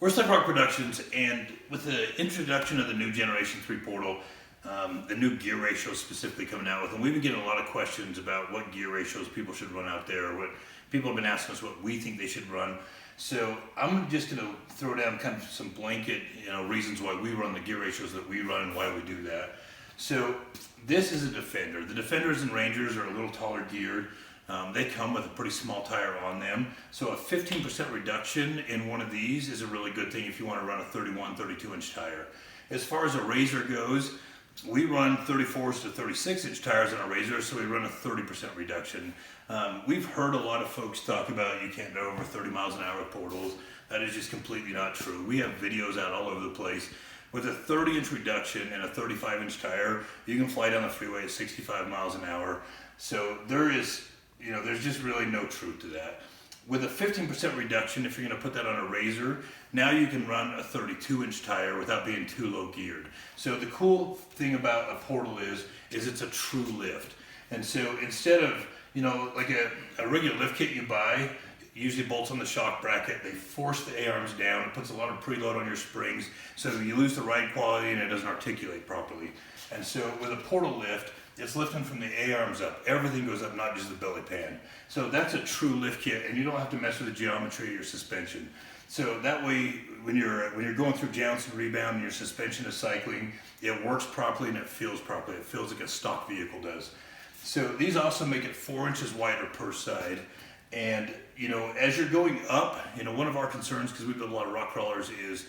We're Slikrok Productions, and with the introduction of the new Generation 3 Portal, the new gear ratios specifically coming out with them, we've been getting a lot of questions about what gear ratios people should run out there. What people have been asking us what we think they should run. So I'm just going to throw down kind of some blanket, reasons why we run the gear ratios that we run and why we do that. So this is a Defender. The Defenders and Rangers are a little taller geared. They come with a pretty small tire on them. So a 15% reduction in one of these is a really good thing if you want to run a 31, 32 inch tire. As far as a Razor goes, we run 34s to 36 inch tires on a Razor, so we run a 30% reduction. We've heard a lot of folks talk about you can't go over 30 miles an hour with Portals. That is just completely not true. We have videos out all over the place. With a 30 inch reduction and a 35 inch tire, you can fly down the freeway at 65 miles an hour. So there's just really no truth to that. With a 15% reduction, if you're going to put that on a Razor, now you can run a 32 inch tire without being too low geared. So the cool thing about a Portal is it's a true lift. And so instead of, like a regular lift kit you buy, usually bolts on the shock bracket, they force the A-arms down, it puts a lot of preload on your springs, so you lose the ride quality and it doesn't articulate properly. And so with a Portal lift, it's lifting from the A-arms up. Everything goes up, not just the belly pan. So that's a true lift kit, and you don't have to mess with the geometry of your suspension. So that way, when you're going through jounce and rebound and your suspension is cycling, it works properly and it feels properly. It feels like a stock vehicle does. So these also make it 4 inches wider per side. And as you're going up, one of our concerns, because we build a lot of rock crawlers, is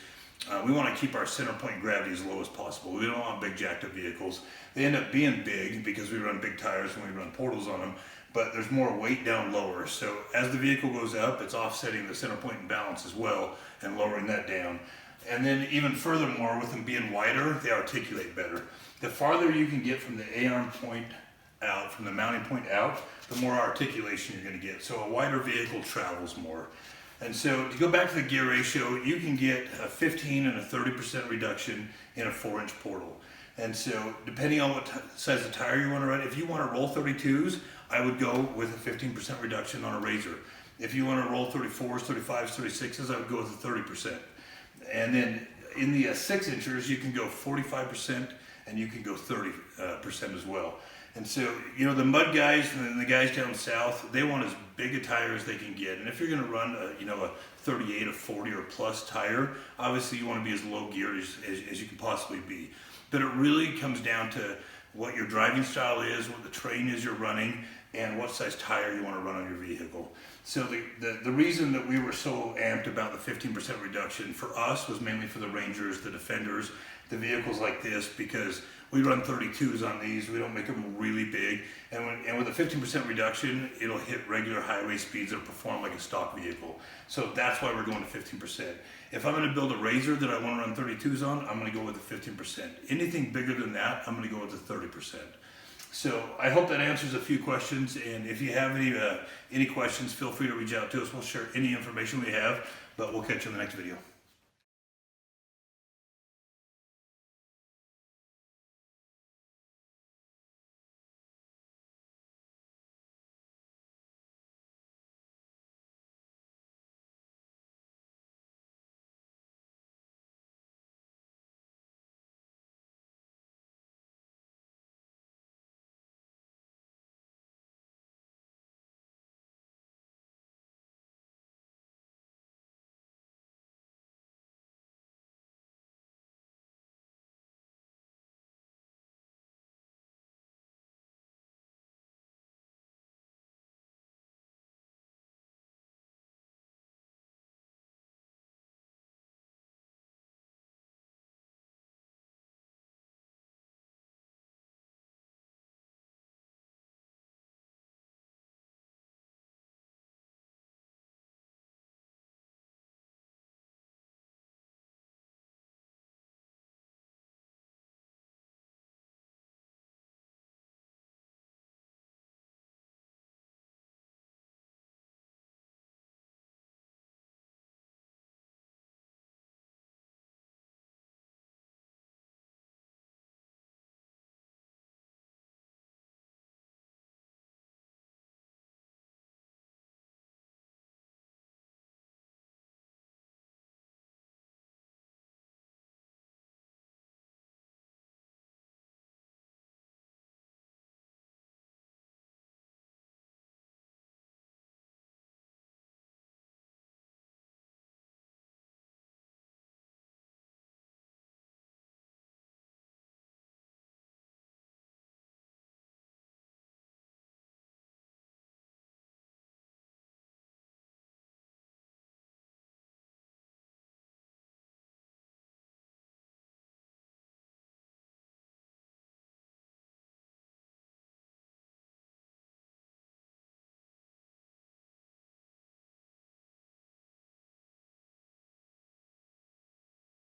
we want to keep our center point gravity as low as possible. We don't want big jacked up vehicles. They end up being big because we run big tires when we run Portals on them, but there's more weight down lower. So as the vehicle goes up, it's offsetting the center point and balance as well and lowering that down. And then even furthermore, with them being wider, they articulate better. The farther you can get from the A-arm point out, from the mounting point out, the more articulation you're going to get. So a wider vehicle travels more. And so to go back to the gear ratio, you can get a 15 and a 30% reduction in a 4 inch Portal. And so depending on what size of tire you want to run, if you want to roll 32s, I would go with a 15% reduction on a Razor. If you want to roll 34s, 35s, 36s, I would go with a 30%. And then in the 6 inchers, you can go 45% and you can go 30% as well. And so, the mud guys and the guys down south, they want as big a tire as they can get. And if you're going to run a 38, a 40 or plus tire, obviously you want to be as low geared as you can possibly be. But it really comes down to what your driving style is, what the terrain is you're running, and what size tire you want to run on your vehicle. So the reason that we were so amped about the 15% reduction for us was mainly for the Rangers, the Defenders, the vehicles like this, because we run 32s on these. We don't make them really big. And with a 15% reduction, it'll hit regular highway speeds and perform like a stock vehicle. So that's why we're going to 15%. If I'm going to build a Razor that I want to run 32s on, I'm going to go with the 15%. Anything bigger than that, I'm going to go with the 30%. So I hope that answers a few questions. And if you have any questions, feel free to reach out to us. We'll share any information we have, but we'll catch you in the next video.